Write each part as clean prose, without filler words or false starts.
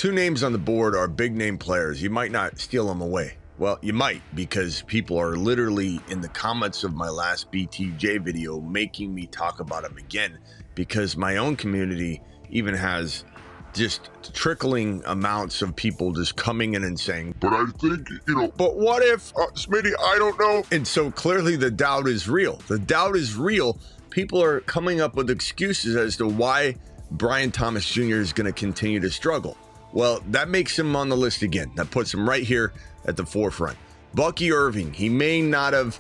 Two names on the board are big name players. You might not steal them away. Well, you might, because people are literally in the comments of my last BTJ video making me talk about them again, because my own community even has just trickling amounts of people just coming in and saying, but I think, but what if, Smitty, I don't know. And so clearly the doubt is real. The doubt is real. People are coming up with excuses as to why Brian Thomas Jr. is going to continue to struggle. Well, that makes him on the list again. That puts him right here at the forefront. Bucky Irving, he may not have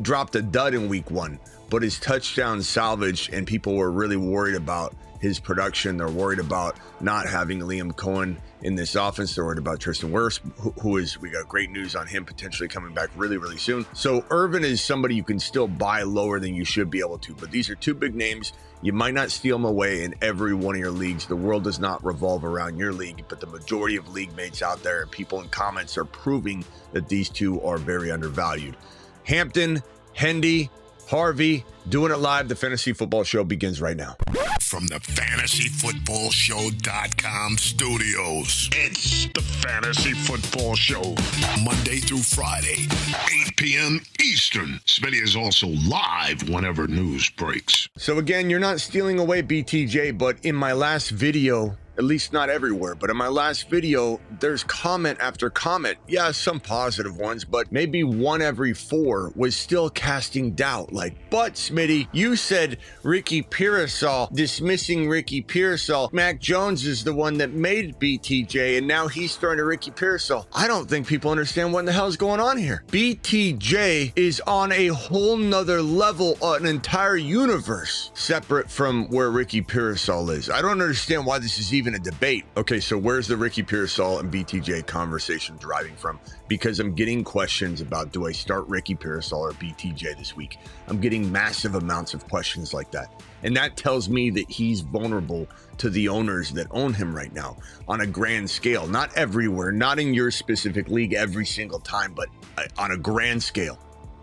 dropped a dud in week 1, but his touchdown salvaged, and people were really worried about his production. They're worried about not having Liam Cohen in this offense. They're worried about Tristan Wirfs, we got great news on him potentially coming back really, really soon. So Irvin is somebody you can still buy lower than you should be able to, but these are two big names. You might not steal them away in every one of your leagues. The world does not revolve around your league, but the majority of league mates out there and people in comments are proving that these two are very undervalued. Hampton, Hendy, Harvey, doing it live. The Fantasy Football Show begins right now. From the FantasyFootballShow.com studios, it's the Fantasy Football Show. Monday through Friday, 8 p.m. Eastern. Smitty is also live whenever news breaks. So again, you're not stealing away BTJ, but in my last video, at least not everywhere, but in my last video, there's comment after comment. Yeah, some positive ones, but maybe one every 4 was still casting doubt. Like, but Smitty, you said Ricky Pearsall, dismissing Ricky Pearsall. Mac Jones is the one that made BTJ, and now he's throwing to Ricky Pearsall. I don't think people understand what in the hell is going on here. BTJ is on a whole nother level, an entire universe separate from where Ricky Pearsall is. I don't understand why this is even a debate. Okay, so where's the Ricky Pearsall and BTJ conversation deriving from? Because I'm getting questions about, do I start Ricky Pearsall or BTJ this week? I'm getting massive amounts of questions like that. And that tells me that he's vulnerable to the owners that own him right now on a grand scale. Not everywhere, not in your specific league every single time, but on a grand scale.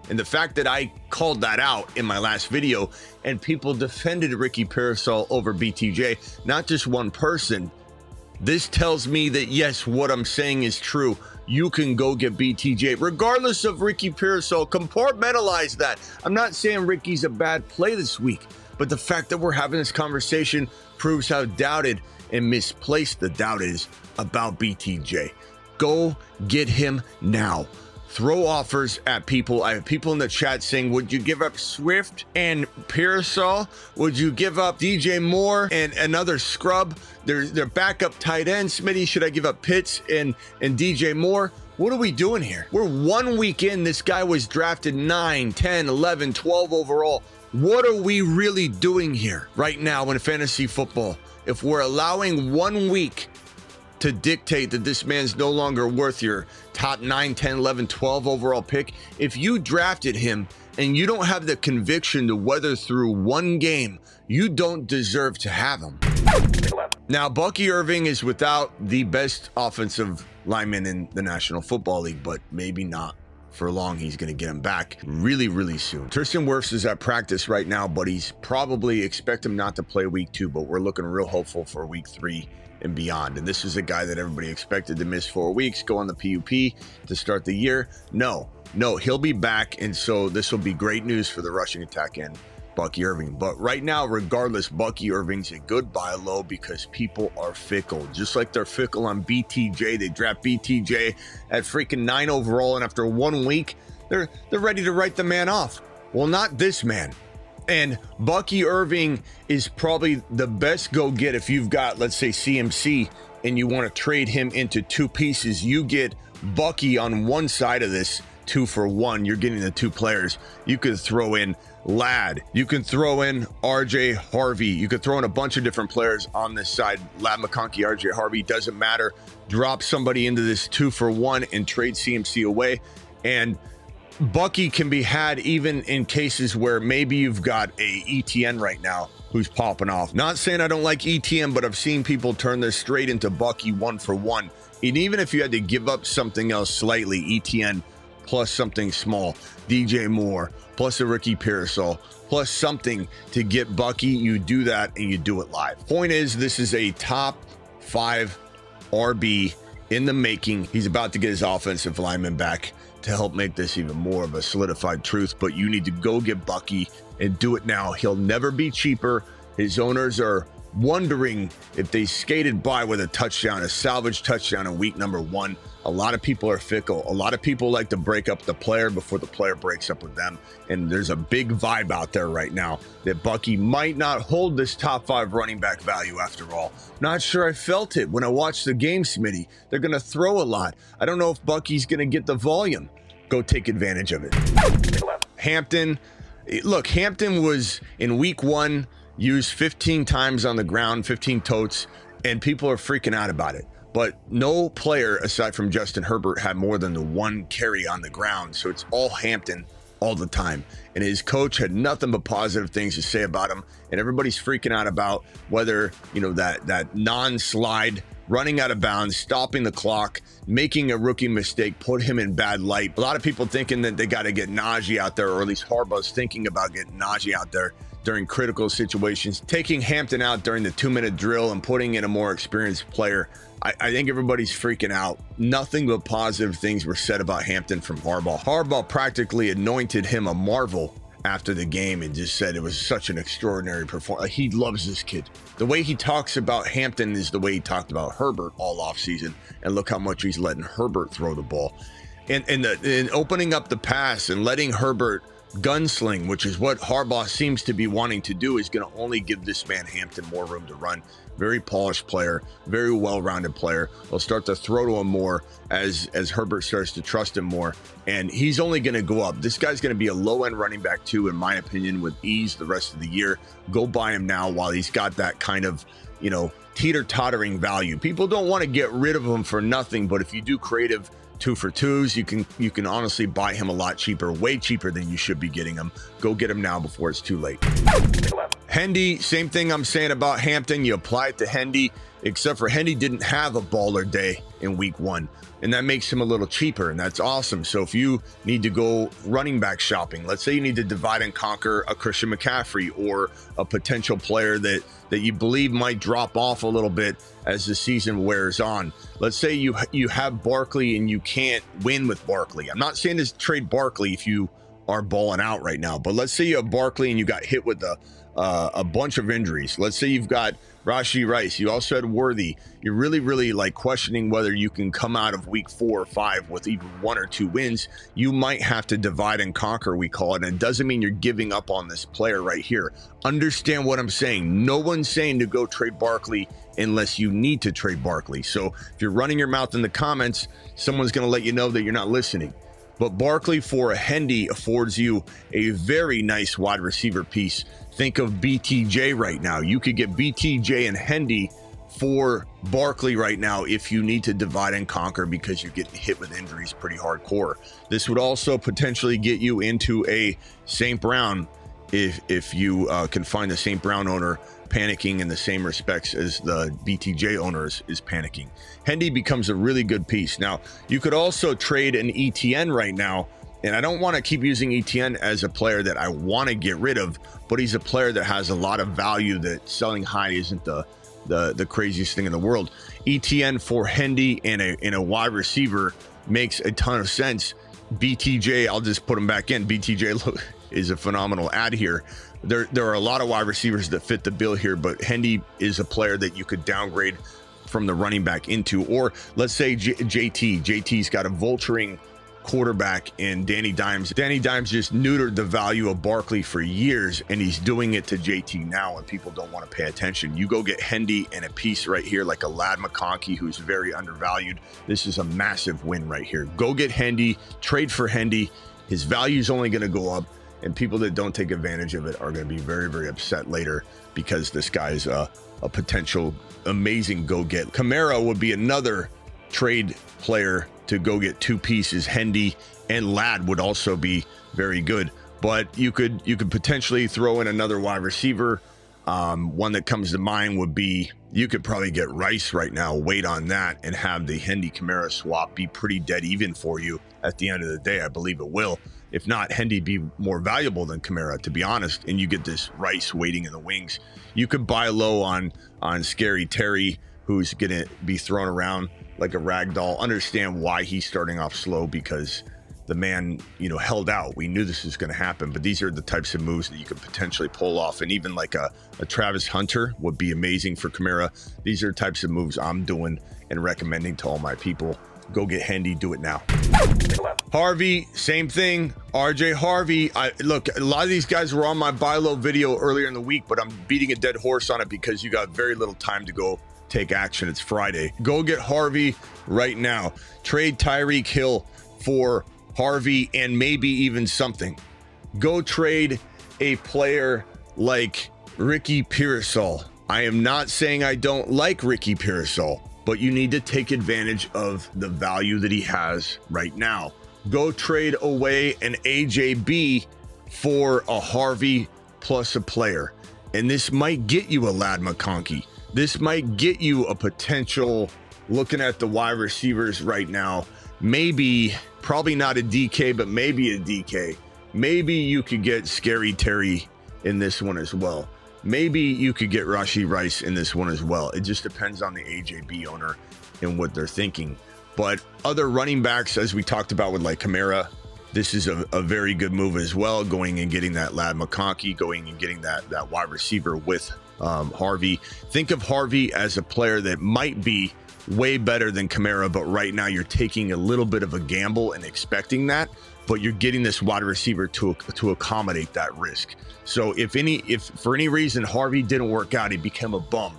And the fact that I called that out in my last video and people defended Ricky Pearsall over BTJ, not just one person, this tells me that yes, what I'm saying is true. You can go get BTJ regardless of Ricky Pearsall. Compartmentalize that. I'm not saying Ricky's a bad play this week, but the fact that we're having this conversation proves how doubted and misplaced the doubt is about BTJ. Go get him now. Throw offers at people. I have people in the chat saying, would you give up Swift and Pearsall? Would you give up DJ Moore and another scrub? They're backup tight ends. Smitty, should I give up Pitts and DJ Moore? What are we doing here? We're 1 week in. This guy was drafted 9, 10, 11, 12 overall. What are we really doing here right now in fantasy football? If we're allowing 1 week to dictate that this man's no longer worth your top 9, 10, 11, 12 overall pick. If you drafted him and you don't have the conviction to weather through one game, you don't deserve to have him. Now, Bucky Irving is without the best offensive lineman in the National Football League, but maybe not for long. He's going to get him back really, really soon. Tristan Wirfs is at practice right now, but he's probably expect him not to play week 2, but we're looking real hopeful for week 3 and beyond. And this is a guy that everybody expected to miss 4 weeks, go on the PUP to start the year. No, he'll be back. And so this will be great news for the rushing attack end, Bucky Irving. But right now, regardless, Bucky Irving's a good buy low because people are fickle. Just like they're fickle on BTJ. They draft BTJ at freaking 9 overall, and after 1 week, they're ready to write the man off. Well, not this man. And Bucky Irving is probably the best go get if you've got, let's say, CMC and you want to trade him into 2 pieces. You get Bucky on one side of this 2 for 1. You're getting the 2 players. You could throw in Ladd. You can throw in RJ Harvey. You could throw in a bunch of different players on this side. Ladd McConkey, RJ Harvey, doesn't matter. Drop somebody into this 2 for 1 and trade CMC away. And Bucky can be had even in cases where maybe you've got a ETN right now who's popping off. Not saying I don't like ETN, but I've seen people turn this straight into Bucky 1 for 1. And even if you had to give up something else slightly, ETN plus something small, DJ Moore plus a Ricky Pearsall plus something to get Bucky, you do that and you do it live. Point is, this is a top 5 RB in the making. He's about to get his offensive lineman back to help make this even more of a solidified truth, but you need to go get Bucky and do it now. He'll never be cheaper. His owners are wondering if they skated by with a touchdown, a salvage touchdown in week number 1. A lot of people are fickle. A lot of people like to break up the player before the player breaks up with them. And there's a big vibe out there right now that Bucky might not hold this top 5 running back value after all. Not sure I felt it when I watched the game, Smitty. They're going to throw a lot. I don't know if Bucky's going to get the volume. Go take advantage of it. Hampton. Look, Hampton was in week 1, used 15 times on the ground, 15 totes, and people are freaking out about it. But no player aside from Justin Herbert had more than the 1 carry on the ground. So it's all Hampton all the time. And his coach had nothing but positive things to say about him. And everybody's freaking out about whether, that non-slide, running out of bounds, stopping the clock, making a rookie mistake, put him in bad light. A lot of people thinking that they got to get Najee out there, or at least Harbaugh's thinking about getting Najee out there during critical situations, taking Hampton out during the 2-minute drill and putting in a more experienced player. I think everybody's freaking out. Nothing but positive things were said about Hampton from Harbaugh. Harbaugh practically anointed him a marvel after the game and just said it was such an extraordinary performance. He loves this kid. The way he talks about Hampton is the way he talked about Herbert all offseason. And look how much he's letting Herbert throw the ball. And opening up the pass and letting Herbert gunsling, which is what Harbaugh seems to be wanting to do, is going to only give this man Hampton more room to run. Very polished player, very well-rounded player. He'll start to throw to him more as Herbert starts to trust him more, and he's only going to go up. This guy's going to be a low-end running back too, in my opinion, with ease the rest of the year. Go buy him now while he's got that kind of, teeter-tottering value. People don't want to get rid of him for nothing, but if you do creative 2 for 2s, you can honestly buy him a lot cheaper, way cheaper than you should be getting him. Go get him now before it's too late. Hendy, same thing I'm saying about Hampton. You apply it to Hendy, except for Hendy didn't have a baller day in week 1, and that makes him a little cheaper, and that's awesome. So if you need to go running back shopping, let's say you need to divide and conquer a Christian McCaffrey or a potential player that you believe might drop off a little bit as the season wears on. Let's say you have Barkley and you can't win with Barkley. I'm not saying to trade Barkley if you are balling out right now, but let's say you have Barkley and you got hit with a bunch of injuries. Let's say you've got Rashee Rice. You also had Worthy. You're really like questioning whether you can come out of week 4 or 5 with even 1 or 2 wins. You might have to divide and conquer, we call it. And it doesn't mean you're giving up on this player right here. Understand what I'm saying. No one's saying to go trade Barkley unless you need to trade Barkley. So if you're running your mouth in the comments, someone's going to let you know that you're not listening. But Barkley for a Hendy affords you a very nice wide receiver piece. Think of BTJ right now. You could get BTJ and Hendy for Barkley right now if you need to divide and conquer because you're getting hit with injuries pretty hardcore. This would also potentially get you into a St. Brown if you can find the St. Brown owner panicking in the same respects as the BTJ owners is panicking. Hendy becomes a really good piece. Now, you could also trade an ETN right now, and I don't want to keep using ETN as a player that I want to get rid of, but he's a player that has a lot of value that selling high isn't the craziest thing in the world. ETN for Hendy and a wide receiver makes a ton of sense. BTJ, I'll just put him back in. BTJ is a phenomenal ad here. There are a lot of wide receivers that fit the bill here, but Hendy is a player that you could downgrade from the running back into. Or let's say JT's got a vulturing quarterback in Danny Dimes. Danny Dimes just neutered the value of Barkley for years, and he's doing it to JT now, and people don't want to pay attention. You go get Hendy and a piece right here like a Lad McConkey, who's very undervalued. This is a massive win right here. Go get Hendy, trade for Hendy. His value is only going to go up, and people that don't take advantage of it are going to be very, very upset later because this guy's a potential amazing go-get. Kamara would be another trade player to go get 2 pieces. Hendy and Lad would also be very good, but you could potentially throw in another wide receiver. One that comes to mind would be, you could probably get Rice right now, wait on that, and have the Hendy Kamara swap be pretty dead even for you at the end of the day. I believe it will. If not, Hendy be more valuable than Kamara, to be honest, and you get this Rice waiting in the wings. You could buy low on Scary Terry, who's going to be thrown around like a rag doll. Understand why he's starting off slow, because the man, held out. We knew this was going to happen, but these are the types of moves that you could potentially pull off. And even like a Travis Hunter would be amazing for Kamara. These are types of moves I'm doing and recommending to all my people. Go get Hendy, do it now. Harvey, same thing. RJ Harvey. Look, a lot of these guys were on my buy low video earlier in the week, but I'm beating a dead horse on it because you got very little time to go take action. It's Friday. Go get Harvey right now. Trade Tyreek Hill for Harvey and maybe even something. Go trade a player like Ricky Pearsall. I am not saying I don't like Ricky Pearsall, but you need to take advantage of the value that he has right now. Go trade away an AJB for a Harvey plus a player. And this might get you a Lad McConkey. This might get you a potential, looking at the wide receivers right now, maybe, probably not a DK, but maybe a DK. Maybe you could get Scary Terry in this one as well. Maybe you could get Rashee Rice in this one as well. It just depends on the AJB owner and what they're thinking. But other running backs, as we talked about with like Kamara, this is a very good move as well. Going and getting that Lad McConkey, going and getting that wide receiver with Harvey. Think of Harvey as a player that might be way better than Kamara, but right now you're taking a little bit of a gamble and expecting that, but you're getting this wide receiver to accommodate that risk. So if for any reason Harvey didn't work out, he became a bum.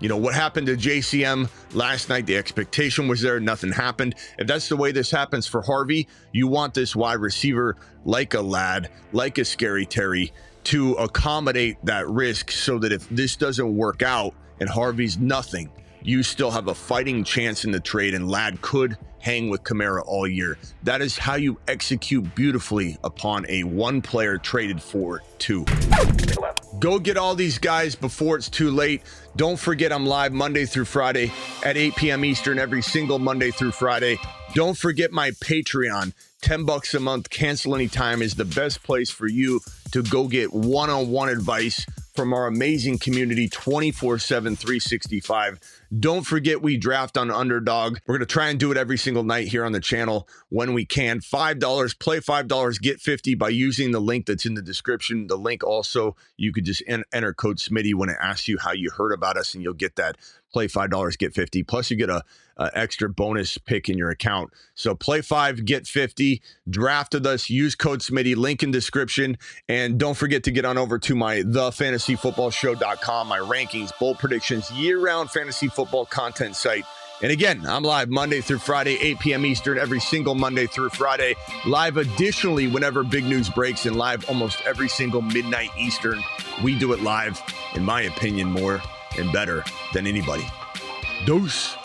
What happened to JCM last night? The expectation was there. Nothing happened. If that's the way this happens for Harvey, you want this wide receiver like a Lad, like a Scary Terry, to accommodate that risk so that if this doesn't work out and Harvey's nothing, you still have a fighting chance in the trade, and Lad could hang with Kamara all year. That is how you execute beautifully upon a one player traded for two. Go get all these guys before it's too late. Don't forget I'm live Monday through Friday at 8 p.m. Eastern every single Monday through Friday. Don't forget my Patreon. $10 a month, cancel anytime, is the best place for you to go get one-on-one advice from our amazing community 24/7, 365. Don't forget we draft on Underdog. We're going to try and do it every single night here on the channel when we can. $5, play $5, get 50 by using the link that's in the description. The link also, you could just enter code Smitty when it asks you how you heard about us, and you'll get that play $5, get 50. Plus you get a extra bonus pick in your account. So play 5, get 50, draft with us, use code Smitty, link in description. And don't forget to get on over to my thefantasyfootballshow.com, my rankings, bold predictions, year-round fantasy football content site. And again, I'm live Monday through Friday, 8 p.m. Eastern, every single Monday through Friday. Live additionally whenever big news breaks, and live almost every single midnight Eastern. We do it live, in my opinion, more and better than anybody. Deuce.